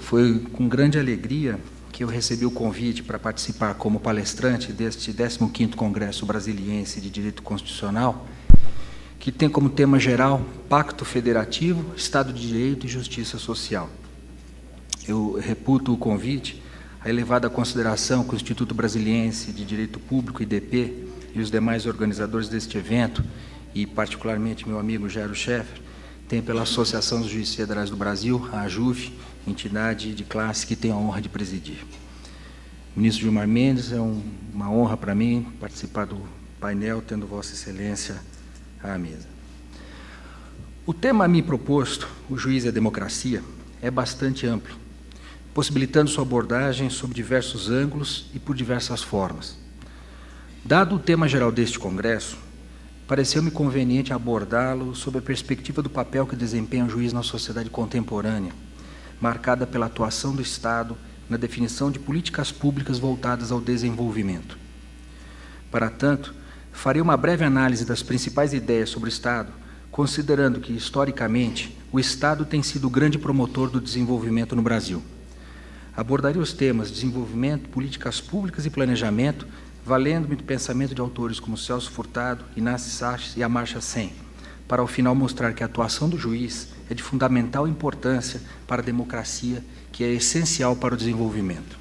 Foi com grande alegria que eu recebi o convite para participar como palestrante deste 15º Congresso Brasiliense de Direito Constitucional, que tem como tema geral Pacto Federativo, Estado de Direito e Justiça Social. Eu reputo o convite, a elevada consideração que o Instituto Brasiliense de Direito Público, IDP, e os demais organizadores deste evento, e particularmente meu amigo Jairo Scheffer, tem pela Associação dos Juízes Federais do Brasil, a AJUF, entidade de classe que tenho a honra de presidir. Ministro Gilmar Mendes, é uma honra para mim participar do painel, tendo Vossa Excelência à mesa. O tema a mim proposto, o juiz e a democracia, é bastante amplo, possibilitando sua abordagem sob diversos ângulos e por diversas formas. Dado o tema geral deste congresso, pareceu-me conveniente abordá-lo sob a perspectiva do papel que desempenha o juiz na sociedade contemporânea, marcada pela atuação do Estado na definição de políticas públicas voltadas ao desenvolvimento. Para tanto, farei uma breve análise das principais ideias sobre o Estado, considerando que, historicamente, o Estado tem sido o grande promotor do desenvolvimento no Brasil. Abordarei os temas desenvolvimento, políticas públicas e planejamento, valendo-me do pensamento de autores como Celso Furtado, Inácio Sachs e Amartya Sen, para ao final mostrar que a atuação do juiz é de fundamental importância para a democracia, que é essencial para o desenvolvimento.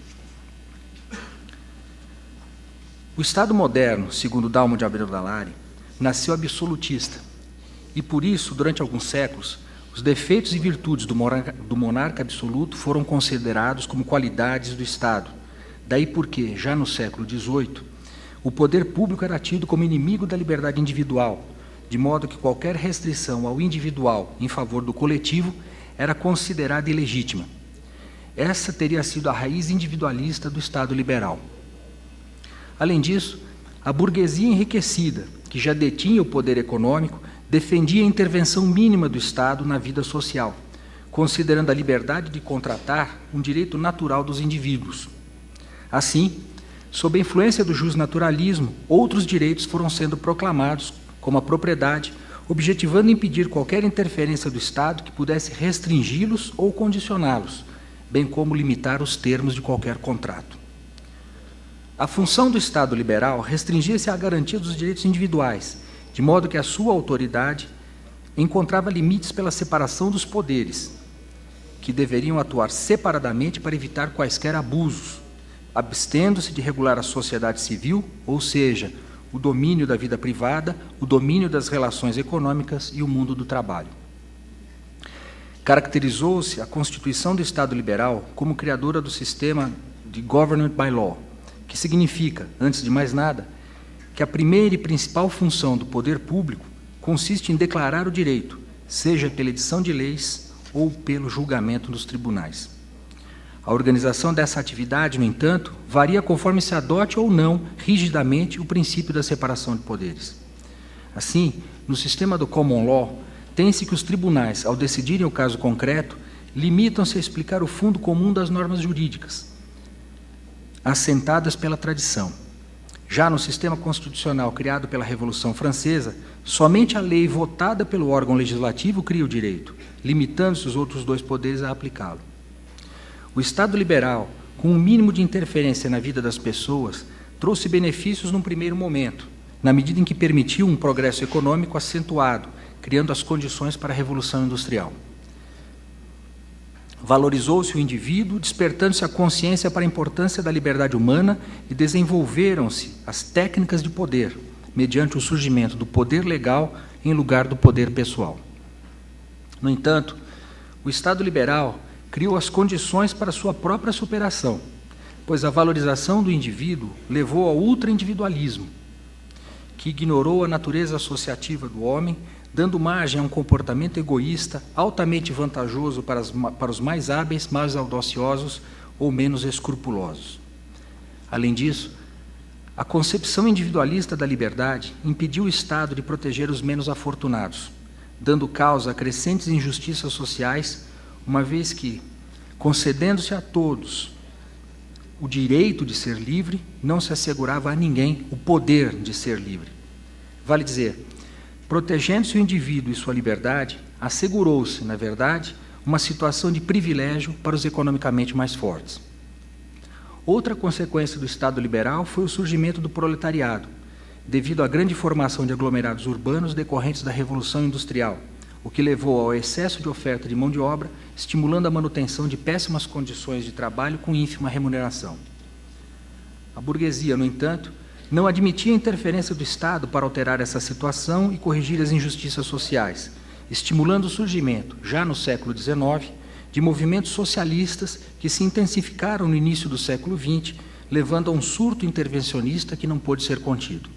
O Estado moderno, segundo Dalmo de Abreu Dallari, nasceu absolutista, e por isso, durante alguns séculos, os defeitos e virtudes do monarca absoluto foram considerados como qualidades do Estado. Daí porque, já no século XVIII, o poder público era tido como inimigo da liberdade individual, de modo que qualquer restrição ao individual em favor do coletivo era considerada ilegítima. Essa teria sido a raiz individualista do Estado liberal. Além disso, a burguesia enriquecida, que já detinha o poder econômico, defendia a intervenção mínima do Estado na vida social, considerando a liberdade de contratar um direito natural dos indivíduos. Assim, sob a influência do justnaturalismo, outros direitos foram sendo proclamados, como a propriedade, objetivando impedir qualquer interferência do Estado que pudesse restringi-los ou condicioná-los, bem como limitar os termos de qualquer contrato. A função do Estado liberal restringia-se à garantia dos direitos individuais, de modo que a sua autoridade encontrava limites pela separação dos poderes, que deveriam atuar separadamente para evitar quaisquer abusos, abstendo-se de regular a sociedade civil, ou seja, o domínio da vida privada, o domínio das relações econômicas e o mundo do trabalho. Caracterizou-se a Constituição do Estado Liberal como criadora do sistema de Government by Law, que significa, antes de mais nada, que a primeira e principal função do poder público consiste em declarar o direito, seja pela edição de leis ou pelo julgamento dos tribunais. A organização dessa atividade, no entanto, varia conforme se adote ou não rigidamente o princípio da separação de poderes. Assim, no sistema do Common Law, tem-se que os tribunais, ao decidirem o caso concreto, limitam-se a explicar o fundo comum das normas jurídicas, assentadas pela tradição. Já no sistema constitucional criado pela Revolução Francesa, somente a lei votada pelo órgão legislativo cria o direito, limitando-se os outros dois poderes a aplicá-lo. O Estado liberal, com um mínimo de interferência na vida das pessoas, trouxe benefícios num primeiro momento, na medida em que permitiu um progresso econômico acentuado, criando as condições para a Revolução Industrial. Valorizou-se o indivíduo, despertando-se a consciência para a importância da liberdade humana e desenvolveram-se as técnicas de poder, mediante o surgimento do poder legal em lugar do poder pessoal. No entanto, o Estado liberal criou as condições para sua própria superação, pois a valorização do indivíduo levou ao ultraindividualismo, que ignorou a natureza associativa do homem, dando margem a um comportamento egoísta, altamente vantajoso para os mais hábeis, mais audaciosos ou menos escrupulosos. Além disso, a concepção individualista da liberdade impediu o Estado de proteger os menos afortunados, dando causa a crescentes injustiças sociais, uma vez que, concedendo-se a todos o direito de ser livre, não se assegurava a ninguém o poder de ser livre. Vale dizer, protegendo-se o indivíduo e sua liberdade, assegurou-se, na verdade, uma situação de privilégio para os economicamente mais fortes. Outra consequência do Estado liberal foi o surgimento do proletariado, devido à grande formação de aglomerados urbanos decorrentes da Revolução Industrial, o que levou ao excesso de oferta de mão de obra, estimulando a manutenção de péssimas condições de trabalho com ínfima remuneração. A burguesia, no entanto, não admitia a interferência do Estado para alterar essa situação e corrigir as injustiças sociais, estimulando o surgimento, já no século XIX, de movimentos socialistas que se intensificaram no início do século XX, levando a um surto intervencionista que não pôde ser contido.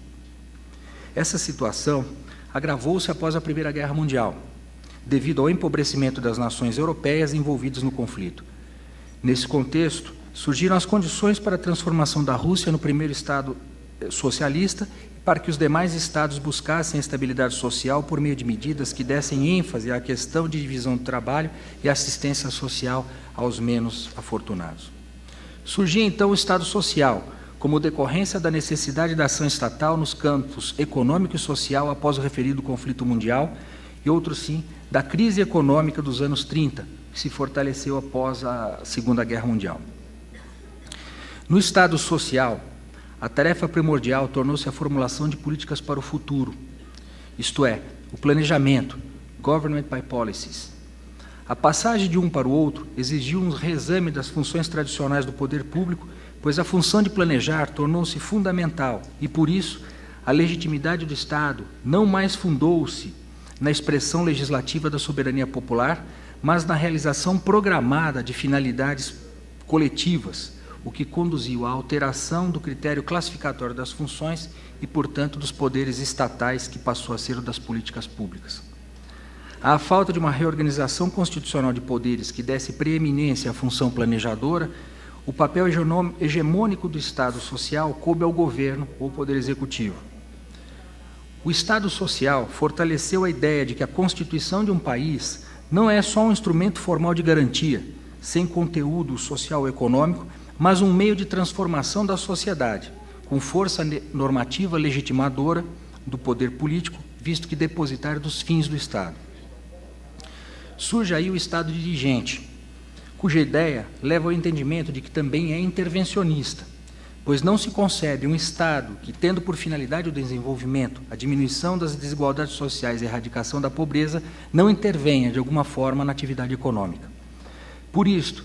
Essa situação agravou-se após a Primeira Guerra Mundial, devido ao empobrecimento das nações europeias envolvidas no conflito. Nesse contexto, surgiram as condições para a transformação da Rússia no primeiro Estado socialista e para que os demais Estados buscassem a estabilidade social por meio de medidas que dessem ênfase à questão de divisão do trabalho e assistência social aos menos afortunados. Surgia então o Estado Social, como decorrência da necessidade da ação estatal nos campos econômico e social após o referido conflito mundial, e outro sim, da crise econômica dos anos 30, que se fortaleceu após a Segunda Guerra Mundial. No Estado Social, a tarefa primordial tornou-se a formulação de políticas para o futuro, isto é, o planejamento, government by policies. A passagem de um para o outro exigiu um reexame das funções tradicionais do poder público, pois a função de planejar tornou-se fundamental e, por isso, a legitimidade do Estado não mais fundou-se na expressão legislativa da soberania popular, mas na realização programada de finalidades coletivas, o que conduziu à alteração do critério classificatório das funções e, portanto, dos poderes estatais, que passou a ser o das políticas públicas. À falta de uma reorganização constitucional de poderes que desse preeminência à função planejadora, o papel hegemônico do Estado Social coube ao governo ou poder executivo. O Estado Social fortaleceu a ideia de que a constituição de um país não é só um instrumento formal de garantia, sem conteúdo social ou econômico, mas um meio de transformação da sociedade, com força normativa legitimadora do poder político, visto que depositário dos fins do Estado. Surge aí o Estado dirigente, cuja ideia leva ao entendimento de que também é intervencionista, pois não se concebe um Estado que, tendo por finalidade o desenvolvimento, a diminuição das desigualdades sociais e a erradicação da pobreza, não intervenha de alguma forma na atividade econômica. Por isto,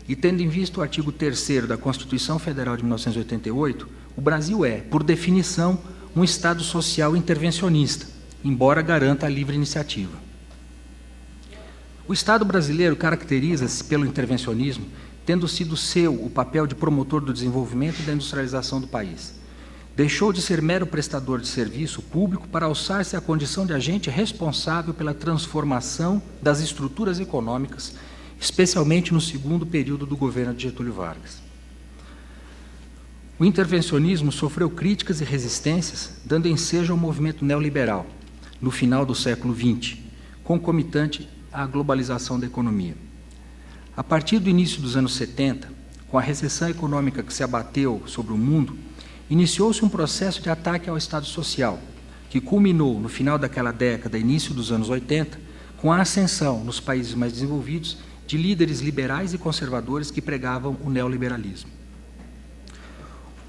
e tendo em vista o artigo 3º da Constituição Federal de 1988, o Brasil é, por definição, um Estado social intervencionista, embora garanta a livre iniciativa. O Estado brasileiro caracteriza-se pelo intervencionismo, tendo sido seu o papel de promotor do desenvolvimento e da industrialização do país. Deixou de ser mero prestador de serviço público para alçar-se à condição de agente responsável pela transformação das estruturas econômicas, especialmente no segundo período do governo de Getúlio Vargas. O intervencionismo sofreu críticas e resistências, dando ensejo ao movimento neoliberal, no final do século XX, concomitante à globalização da economia. A partir do início dos anos 70, com a recessão econômica que se abateu sobre o mundo, iniciou-se um processo de ataque ao Estado Social, que culminou no final daquela década, início dos anos 80, com a ascensão, nos países mais desenvolvidos, de líderes liberais e conservadores que pregavam o neoliberalismo.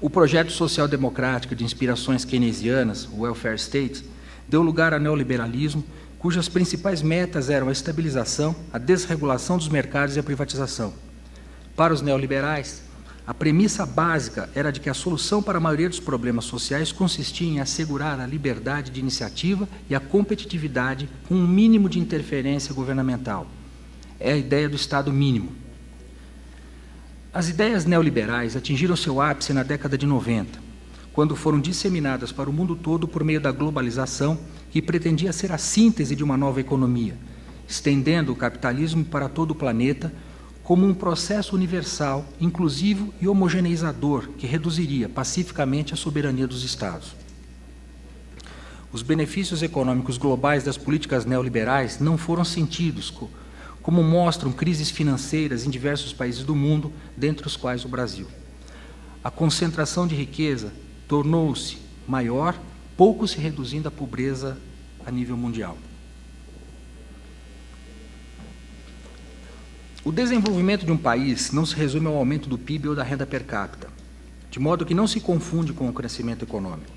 O projeto social-democrático de inspirações keynesianas, o welfare state, deu lugar ao neoliberalismo, cujas principais metas eram a estabilização, a desregulação dos mercados e a privatização. Para os neoliberais, a premissa básica era de que a solução para a maioria dos problemas sociais consistia em assegurar a liberdade de iniciativa e a competitividade com um mínimo de interferência governamental. É a ideia do Estado mínimo. As ideias neoliberais atingiram seu ápice na década de 90, quando foram disseminadas para o mundo todo por meio da globalização, que pretendia ser a síntese de uma nova economia, estendendo o capitalismo para todo o planeta como um processo universal, inclusivo e homogeneizador que reduziria pacificamente a soberania dos Estados. Os benefícios econômicos globais das políticas neoliberais não foram sentidos, como mostram crises financeiras em diversos países do mundo, dentre os quais o Brasil. A concentração de riqueza tornou-se maior, pouco se reduzindo a pobreza a nível mundial. O desenvolvimento de um país não se resume ao aumento do PIB ou da renda per capita, de modo que não se confunde com o crescimento econômico.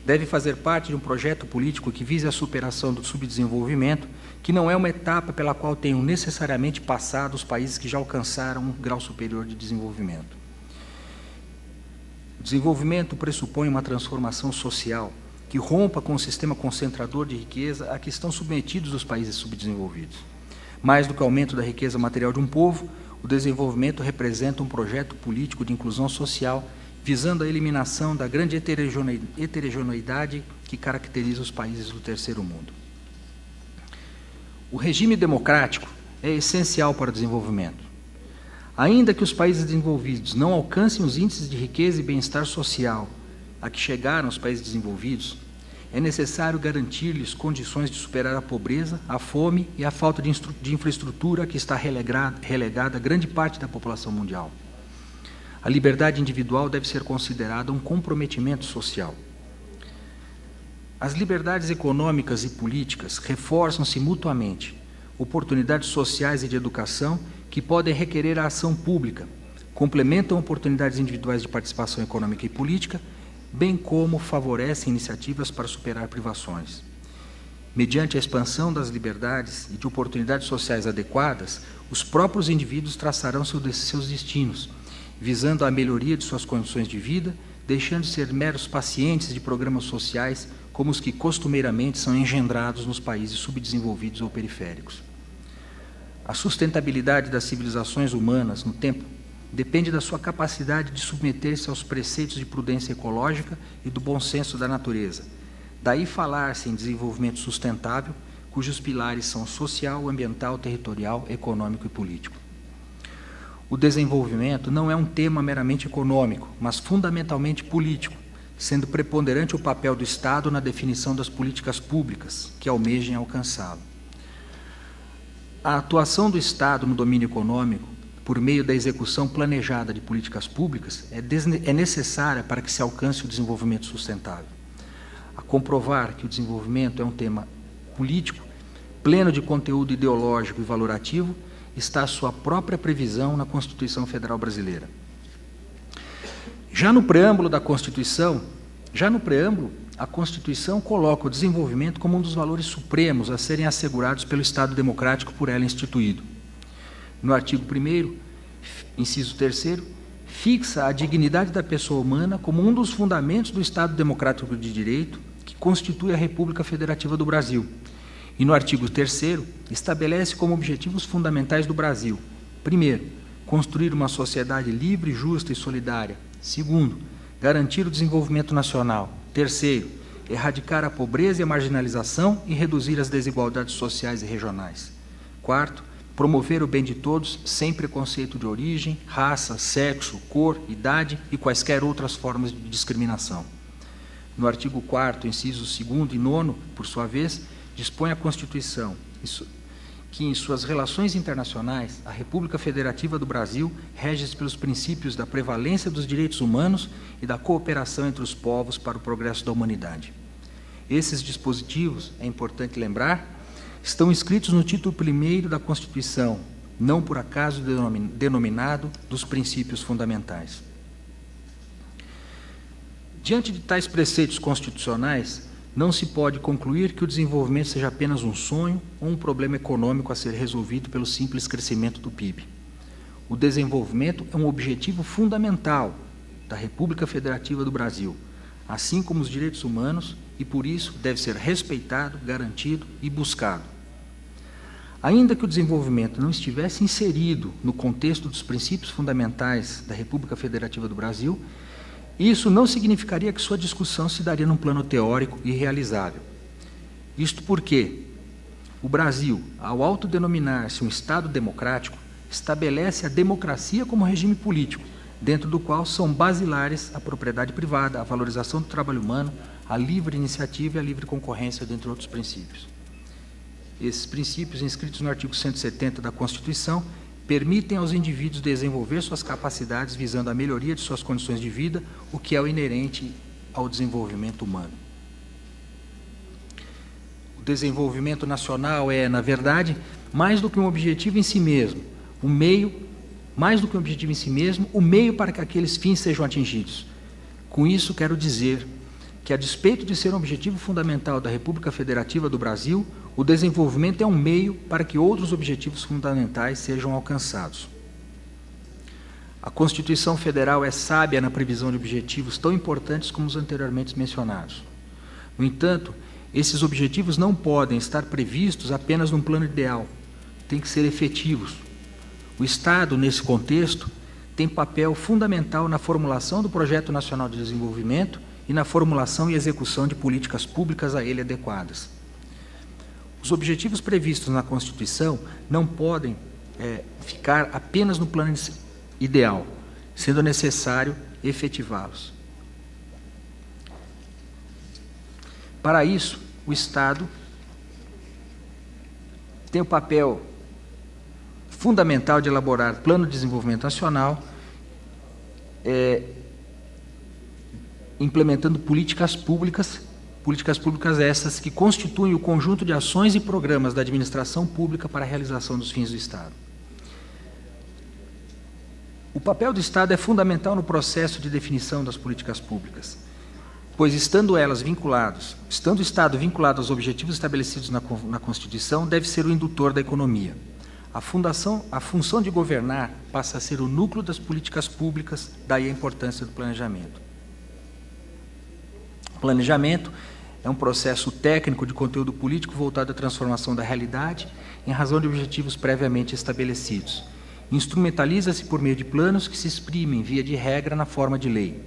Deve fazer parte de um projeto político que vise a superação do subdesenvolvimento, que não é uma etapa pela qual tenham necessariamente passado os países que já alcançaram um grau superior de desenvolvimento. O desenvolvimento pressupõe uma transformação social que rompa com o sistema concentrador de riqueza a que estão submetidos os países subdesenvolvidos. Mais do que o aumento da riqueza material de um povo, o desenvolvimento representa um projeto político de inclusão social visando a eliminação da grande heterogeneidade que caracteriza os países do terceiro mundo. O regime democrático é essencial para o desenvolvimento. Ainda que os países desenvolvidos não alcancem os índices de riqueza e bem-estar social a que chegaram os países desenvolvidos, é necessário garantir-lhes condições de superar a pobreza, a fome e a falta de infraestrutura que está relegada a grande parte da população mundial. A liberdade individual deve ser considerada um comprometimento social. As liberdades econômicas e políticas reforçam-se mutuamente, oportunidades sociais e de educação que podem requerer a ação pública, complementam oportunidades individuais de participação econômica e política, bem como favorecem iniciativas para superar privações. Mediante a expansão das liberdades e de oportunidades sociais adequadas, os próprios indivíduos traçarão seus destinos, visando a melhoria de suas condições de vida, deixando de ser meros pacientes de programas sociais como os que costumeiramente são engendrados nos países subdesenvolvidos ou periféricos. A sustentabilidade das civilizações humanas no tempo depende da sua capacidade de submeter-se aos preceitos de prudência ecológica e do bom senso da natureza. Daí falar-se em desenvolvimento sustentável, cujos pilares são social, ambiental, territorial, econômico e político. O desenvolvimento não é um tema meramente econômico, mas fundamentalmente político, sendo preponderante o papel do Estado na definição das políticas públicas que almejem alcançá-lo. A atuação do Estado no domínio econômico, por meio da execução planejada de políticas públicas, é necessária para que se alcance o desenvolvimento sustentável. A comprovar que o desenvolvimento é um tema político, pleno de conteúdo ideológico e valorativo, está a sua própria previsão na Constituição Federal Brasileira. Já no preâmbulo, a Constituição coloca o desenvolvimento como um dos valores supremos a serem assegurados pelo Estado democrático por ela instituído. No artigo 1º, inciso 3º, fixa a dignidade da pessoa humana como um dos fundamentos do Estado democrático de direito que constitui a República Federativa do Brasil. E no artigo 3º, estabelece como objetivos fundamentais do Brasil: primeiro, construir uma sociedade livre, justa e solidária; segundo, garantir o desenvolvimento nacional; terceiro, erradicar a pobreza e a marginalização e reduzir as desigualdades sociais e regionais; quarto, promover o bem de todos sem preconceito de origem, raça, sexo, cor, idade e quaisquer outras formas de discriminação. No artigo 4º, incisos 2º e 9º, por sua vez, dispõe a Constituição que, em suas relações internacionais, a República Federativa do Brasil rege-se pelos princípios da prevalência dos direitos humanos e da cooperação entre os povos para o progresso da humanidade. Esses dispositivos, é importante lembrar, estão inscritos no título 1º da Constituição, não por acaso denominado dos princípios fundamentais. Diante de tais preceitos constitucionais, não se pode concluir que o desenvolvimento seja apenas um sonho ou um problema econômico a ser resolvido pelo simples crescimento do PIB. O desenvolvimento é um objetivo fundamental da República Federativa do Brasil, assim como os direitos humanos, e por isso deve ser respeitado, garantido e buscado. Ainda que o desenvolvimento não estivesse inserido no contexto dos princípios fundamentais da República Federativa do Brasil, isso não significaria que sua discussão se daria num plano teórico e realizável. Isto porque o Brasil, ao autodenominar-se um Estado democrático, estabelece a democracia como regime político, dentro do qual são basilares a propriedade privada, a valorização do trabalho humano, a livre iniciativa e a livre concorrência, dentre outros princípios. Esses princípios, inscritos no artigo 170 da Constituição, permitem aos indivíduos desenvolver suas capacidades visando a melhoria de suas condições de vida, o que é o inerente ao desenvolvimento humano. O desenvolvimento nacional é, na verdade, mais do que um objetivo em si mesmo, o meio, mais do que o objetivo em si mesmo, o meio para que aqueles fins sejam atingidos. Com isso, quero dizer que, a despeito de ser um objetivo fundamental da República Federativa do Brasil, o desenvolvimento é um meio para que outros objetivos fundamentais sejam alcançados. A Constituição Federal é sábia na previsão de objetivos tão importantes como os anteriormente mencionados. No entanto, esses objetivos não podem estar previstos apenas num plano ideal, têm que ser efetivos. O Estado, nesse contexto, tem papel fundamental na formulação do Projeto Nacional de Desenvolvimento e na formulação e execução de políticas públicas a ele adequadas. Os objetivos previstos na Constituição não podem ficar apenas no plano ideal, sendo necessário efetivá-los. Para isso, o Estado tem o papel fundamental de elaborar plano de desenvolvimento nacional, implementando políticas públicas essas que constituem o conjunto de ações e programas da administração pública para a realização dos fins do Estado. O papel do Estado é fundamental no processo de definição das políticas públicas, pois, estando o Estado vinculado aos objetivos estabelecidos na Constituição, deve ser o indutor da economia. A função de governar passa a ser o núcleo das políticas públicas, daí a importância do planejamento. O planejamento é um processo técnico de conteúdo político voltado à transformação da realidade em razão de objetivos previamente estabelecidos. Instrumentaliza-se por meio de planos que se exprimem, via de regra, na forma de lei.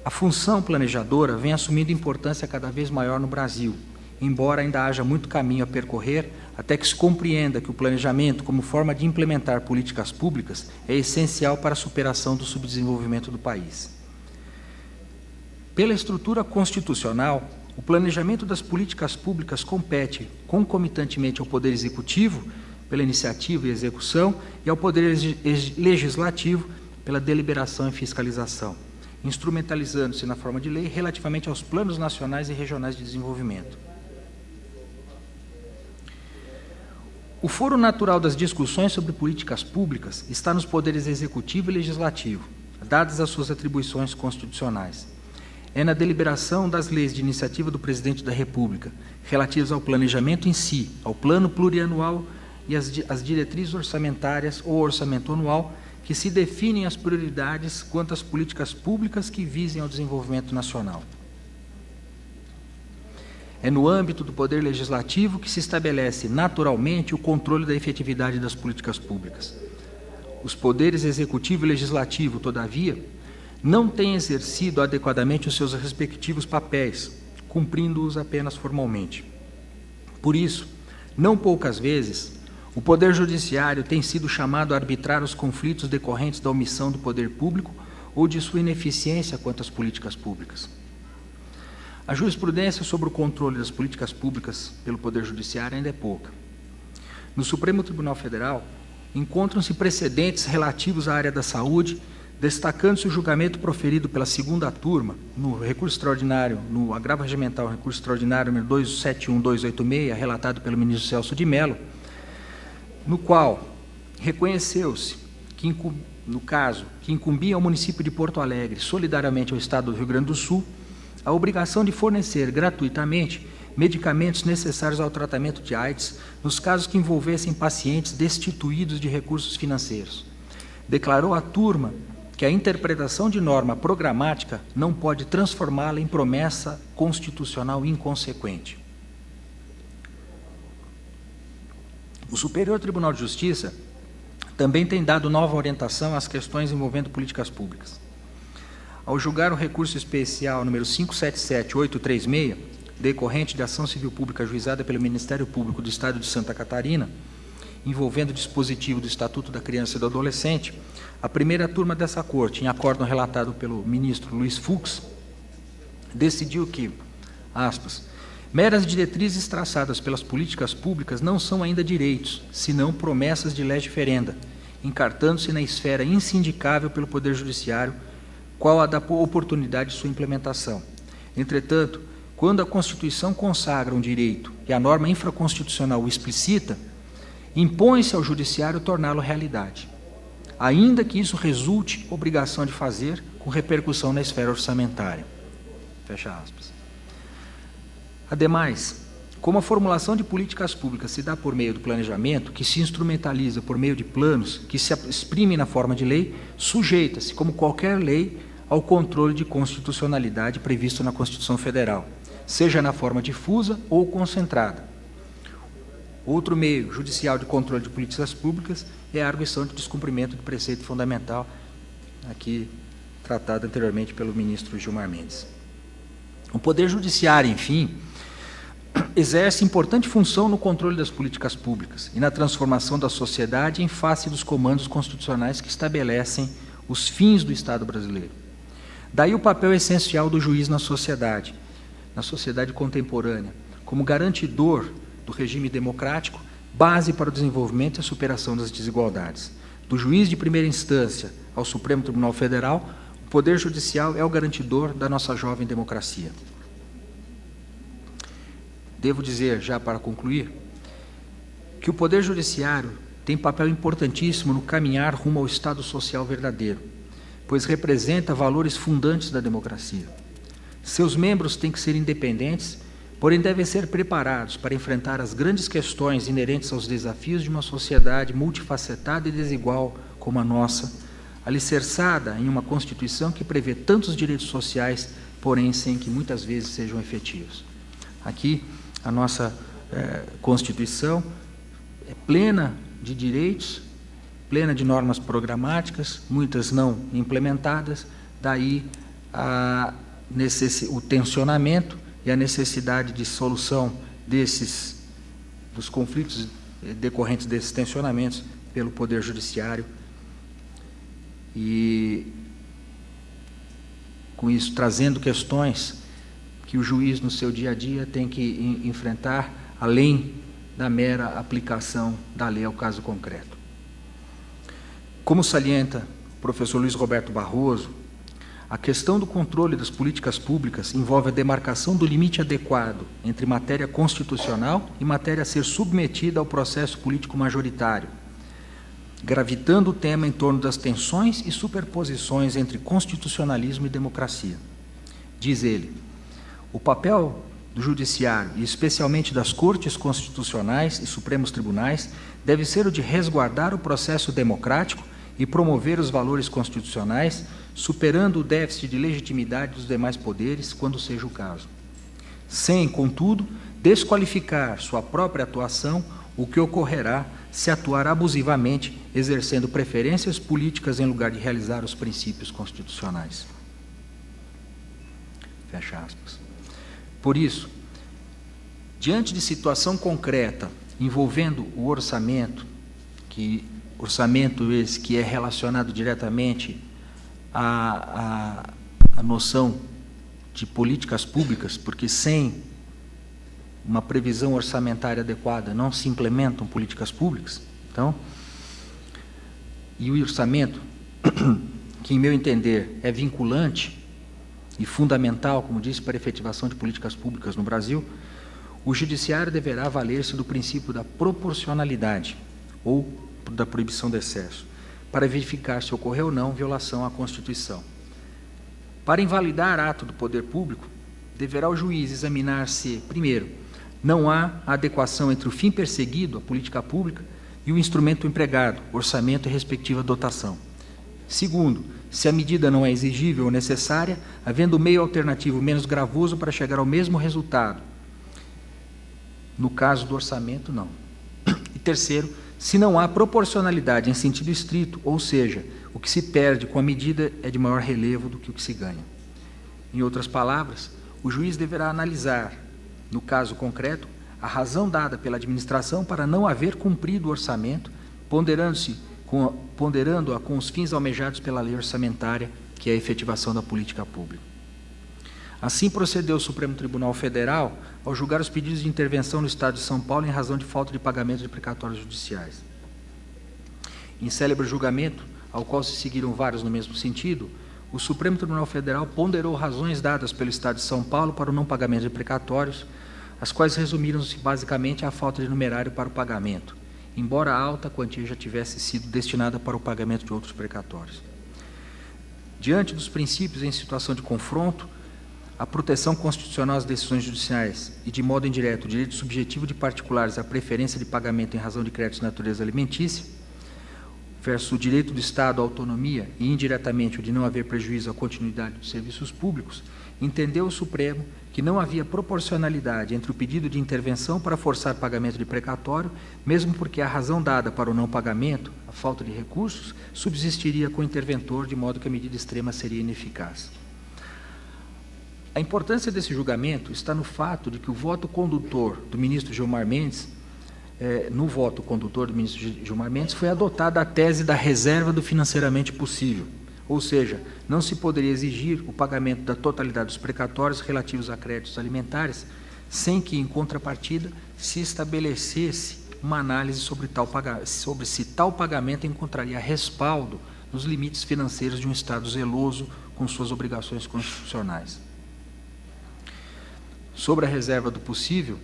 A função planejadora vem assumindo importância cada vez maior no Brasil, embora ainda haja muito caminho a percorrer até que se compreenda que o planejamento, como forma de implementar políticas públicas, é essencial para a superação do subdesenvolvimento do país. Pela estrutura constitucional, o planejamento das políticas públicas compete concomitantemente ao Poder Executivo, pela iniciativa e execução, e ao Poder Legislativo, pela deliberação e fiscalização, instrumentalizando-se na forma de lei relativamente aos planos nacionais e regionais de desenvolvimento. O foro natural das discussões sobre políticas públicas está nos poderes executivo e legislativo, dadas as suas atribuições constitucionais. É na deliberação das leis de iniciativa do Presidente da República, relativas ao planejamento em si, ao plano plurianual e às diretrizes orçamentárias ou orçamento anual, que se definem as prioridades quanto às políticas públicas que visem ao desenvolvimento nacional. É no âmbito do Poder Legislativo que se estabelece naturalmente o controle da efetividade das políticas públicas. Os poderes Executivo e Legislativo, todavia, não têm exercido adequadamente os seus respectivos papéis, cumprindo-os apenas formalmente. Por isso, não poucas vezes, o Poder Judiciário tem sido chamado a arbitrar os conflitos decorrentes da omissão do poder público ou de sua ineficiência quanto às políticas públicas. A jurisprudência sobre o controle das políticas públicas pelo Poder Judiciário ainda é pouca. No Supremo Tribunal Federal, encontram-se precedentes relativos à área da saúde, destacando-se o julgamento proferido pela segunda turma, no recurso extraordinário, no agravo regimental, recurso extraordinário número 271286, relatado pelo ministro Celso de Mello, no qual reconheceu-se que, no caso, que incumbia ao município de Porto Alegre, solidariamente ao Estado do Rio Grande do Sul, a obrigação de fornecer gratuitamente medicamentos necessários ao tratamento de AIDS nos casos que envolvessem pacientes destituídos de recursos financeiros. Declarou à turma que a interpretação de norma programática não pode transformá-la em promessa constitucional inconsequente. O Superior Tribunal de Justiça também tem dado nova orientação às questões envolvendo políticas públicas. Ao julgar o recurso especial número 577836, decorrente de ação civil pública ajuizada pelo Ministério Público do Estado de Santa Catarina, envolvendo o dispositivo do Estatuto da Criança e do Adolescente, a primeira turma dessa corte, em acórdão relatado pelo ministro Luiz Fux, decidiu que, aspas, meras diretrizes traçadas pelas políticas públicas não são ainda direitos, senão promessas de lege ferenda, encartando-se na esfera insindicável pelo Poder Judiciário, qual a da oportunidade de sua implementação. Entretanto, quando a Constituição consagra um direito e a norma infraconstitucional o explicita, impõe-se ao Judiciário torná-lo realidade, ainda que isso resulte obrigação de fazer com repercussão na esfera orçamentária. Fecha aspas. Ademais, como a formulação de políticas públicas se dá por meio do planejamento, que se instrumentaliza por meio de planos, que se exprime na forma de lei, sujeita-se, como qualquer lei, ao controle de constitucionalidade previsto na Constituição Federal, seja na forma difusa ou concentrada. Outro meio judicial de controle de políticas públicas é a arguição de descumprimento de preceito fundamental, aqui tratado anteriormente pelo ministro Gilmar Mendes. O Poder Judiciário, enfim, exerce importante função no controle das políticas públicas e na transformação da sociedade em face dos comandos constitucionais que estabelecem os fins do Estado brasileiro. Daí o papel essencial do juiz na sociedade contemporânea, como garantidor do regime democrático, base para o desenvolvimento e a superação das desigualdades. Do juiz de primeira instância ao Supremo Tribunal Federal, o Poder Judicial é o garantidor da nossa jovem democracia. Devo dizer, já para concluir, que o Poder Judiciário tem papel importantíssimo no caminhar rumo ao Estado social verdadeiro, pois representa valores fundantes da democracia. Seus membros têm que ser independentes, porém devem ser preparados para enfrentar as grandes questões inerentes aos desafios de uma sociedade multifacetada e desigual como a nossa, alicerçada em uma Constituição que prevê tantos direitos sociais, porém sem que muitas vezes sejam efetivos. Aqui, a nossa Constituição é plena de direitos, plena de normas programáticas, muitas não implementadas, daí o tensionamento e a necessidade de solução dos conflitos decorrentes desses tensionamentos pelo Poder Judiciário e, com isso, trazendo questões que o juiz, no seu dia a dia, tem que enfrentar, além da mera aplicação da lei ao caso concreto. Como salienta o professor Luiz Roberto Barroso, a questão do controle das políticas públicas envolve a demarcação do limite adequado entre matéria constitucional e matéria a ser submetida ao processo político majoritário, gravitando o tema em torno das tensões e superposições entre constitucionalismo e democracia. Diz ele: o papel do Judiciário, e especialmente das Cortes Constitucionais e Supremos Tribunais, deve ser o de resguardar o processo democrático e promover os valores constitucionais, superando o déficit de legitimidade dos demais poderes, quando seja o caso. Sem, contudo, desqualificar sua própria atuação, o que ocorrerá se atuar abusivamente, exercendo preferências políticas em lugar de realizar os princípios constitucionais. Fecha aspas. Por isso, diante de situação concreta envolvendo o orçamento esse que é relacionado diretamente à noção de políticas públicas, porque sem uma previsão orçamentária adequada não se implementam políticas públicas. Então, e o orçamento, que em meu entender é vinculante e fundamental, como disse, para a efetivação de políticas públicas no Brasil, o Judiciário deverá valer-se do princípio da proporcionalidade ou da proibição do excesso, para verificar se ocorreu ou não violação à Constituição. Para invalidar ato do poder público, deverá o juiz examinar se, primeiro, não há adequação entre o fim perseguido, a política pública, e o instrumento empregado, orçamento e respectiva dotação. Segundo, se a medida não é exigível ou necessária, havendo meio alternativo menos gravoso para chegar ao mesmo resultado. No caso do orçamento, não. E terceiro, se não há proporcionalidade em sentido estrito, ou seja, o que se perde com a medida é de maior relevo do que o que se ganha. Em outras palavras, o juiz deverá analisar, no caso concreto, a razão dada pela administração para não haver cumprido o orçamento, ponderando-a com os fins almejados pela lei orçamentária, que é a efetivação da política pública. Assim procedeu o Supremo Tribunal Federal ao julgar os pedidos de intervenção no Estado de São Paulo em razão de falta de pagamento de precatórios judiciais. Em célebre julgamento, ao qual se seguiram vários no mesmo sentido, o Supremo Tribunal Federal ponderou razões dadas pelo Estado de São Paulo para o não pagamento de precatórios, as quais resumiram-se basicamente à falta de numerário para o pagamento, embora alta, a quantia já tivesse sido destinada para o pagamento de outros precatórios. Diante dos princípios em situação de confronto, a proteção constitucional às decisões judiciais e, de modo indireto, o direito subjetivo de particulares à preferência de pagamento em razão de créditos de natureza alimentícia, versus o direito do Estado à autonomia e, indiretamente, o de não haver prejuízo à continuidade dos serviços públicos, entendeu o Supremo que não havia proporcionalidade entre o pedido de intervenção para forçar pagamento de precatório, mesmo porque a razão dada para o não pagamento, a falta de recursos, subsistiria com o interventor, de modo que a medida extrema seria ineficaz. A importância desse julgamento está no fato de que o voto condutor do ministro Gilmar Mendes, foi adotada a tese da reserva do financeiramente possível, ou seja, não se poderia exigir o pagamento da totalidade dos precatórios relativos a créditos alimentares, sem que, em contrapartida, se estabelecesse uma análise sobre se tal pagamento encontraria respaldo nos limites financeiros de um Estado zeloso com suas obrigações constitucionais. Sobre a reserva do possível,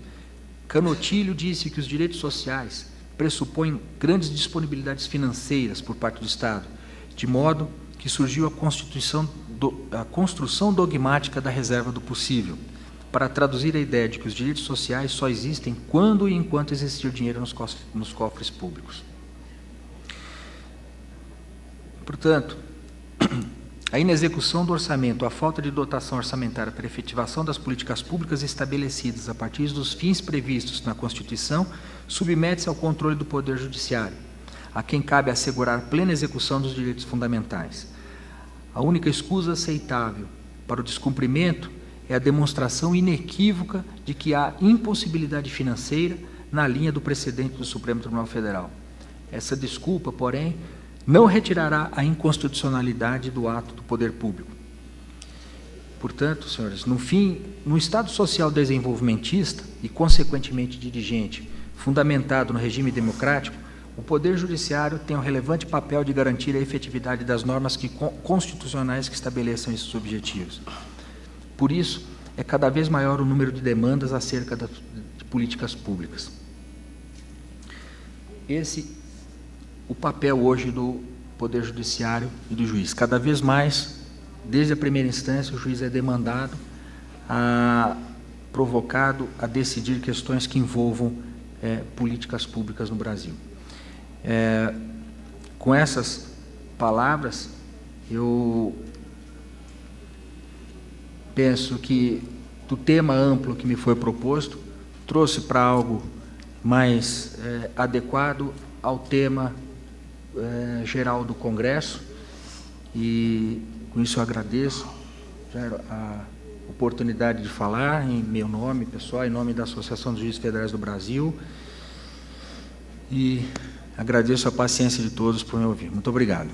Canotilho disse que os direitos sociais pressupõem grandes disponibilidades financeiras por parte do Estado, de modo que surgiu a construção dogmática da reserva do possível, para traduzir a ideia de que os direitos sociais só existem quando e enquanto existir dinheiro nos cofres públicos. Portanto, a inexecução do orçamento, a falta de dotação orçamentária para a efetivação das políticas públicas estabelecidas a partir dos fins previstos na Constituição, submete-se ao controle do Poder Judiciário, a quem cabe assegurar plena execução dos direitos fundamentais. A única escusa aceitável para o descumprimento é a demonstração inequívoca de que há impossibilidade financeira na linha do precedente do Supremo Tribunal Federal. Essa desculpa, porém, não retirará a inconstitucionalidade do ato do poder público. Portanto, senhores, no Estado social desenvolvimentista e, consequentemente, dirigente, fundamentado no regime democrático, o Poder Judiciário tem um relevante papel de garantir a efetividade das normas constitucionais que estabeleçam esses objetivos. Por isso, é cada vez maior o número de demandas acerca de políticas públicas. Esse o papel hoje do Poder Judiciário e do juiz. Cada vez mais, desde a primeira instância, o juiz é demandado, provocado a decidir questões que envolvam políticas públicas no Brasil. Com essas palavras, eu penso que do tema amplo que me foi proposto, trouxe para algo mais adequado ao tema geral do Congresso, e com isso eu agradeço a oportunidade de falar em meu nome pessoal, em nome da Associação dos Juízes Federais do Brasil, e agradeço a paciência de todos por me ouvir. Muito obrigado.